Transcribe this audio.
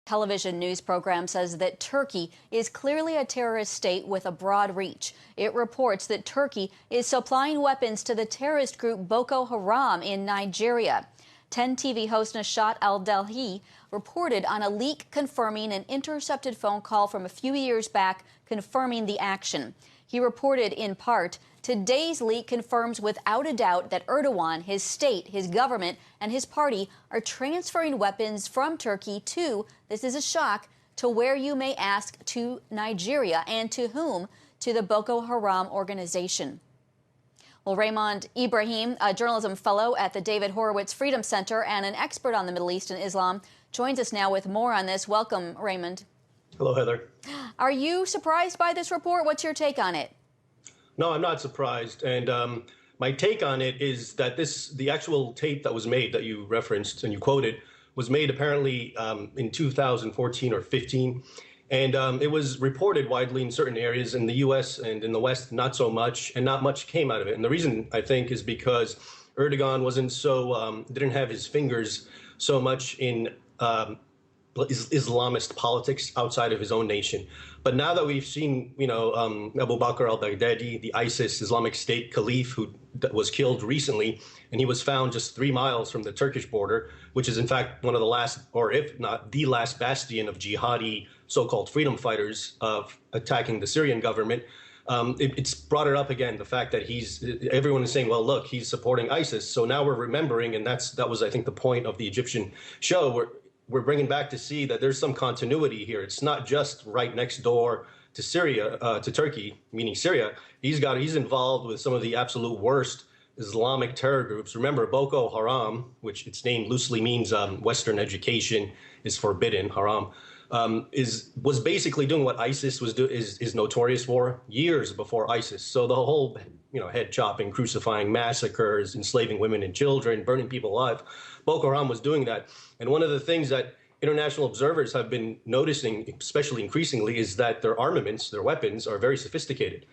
Television news program says that Turkey is clearly a terrorist state with a broad reach. It reports that Turkey is supplying weapons to the terrorist group Boko Haram in Nigeria. 10 TV host Nashat Al-Delhi reported on a leak confirming an intercepted phone call from a few years back confirming the action. He reported in part, today's leak confirms without a doubt that Erdogan, his state, his government, and his party are transferring weapons from Turkey to, this is a shock, to where you may ask, to Nigeria. And to whom? To the Boko Haram organization. Well, Raymond Ibrahim, a journalism fellow at the David Horowitz Freedom Center and an expert on the Middle East and Islam, joins us now with more on this. Welcome, Raymond. Hello, Heather. Are you surprised by this report? What's your take on it? No, I'm not surprised. And my take on it is that the actual tape that was made that you referenced and you quoted was made apparently in 2014 or 15. And it was reported widely in certain areas in the U.S. and in the West, not so much, and not much came out of it. And the reason, I think, is because Erdogan wasn't so, didn't have his fingers so much in Islamist politics outside of his own nation. But now that we've seen, Abu Bakr al-Baghdadi, the ISIS Islamic State caliph who was killed recently, and he was found just 3 miles from the Turkish border, which is in fact one of the last, or if not the last bastion of jihadi so-called freedom fighters of attacking the Syrian government. It's brought it up again, the fact that everyone is saying, well, look, he's supporting ISIS. So now we're remembering, and that was, I think, the point of the Egyptian show, where we're bringing back to see that there's some continuity here. It's not just right next door to Syria, to Turkey, meaning Syria. He's involved with some of the absolute worst Islamic terror groups. Remember, Boko Haram, which its name loosely means Western education is forbidden, haram, was basically doing what ISIS is notorious for years before ISIS. So the whole, head chopping, crucifying, massacres, enslaving women and children, burning people alive, Boko Haram was doing that. And one of the things that international observers have been noticing, especially increasingly, is that their armaments, their weapons, are very sophisticated.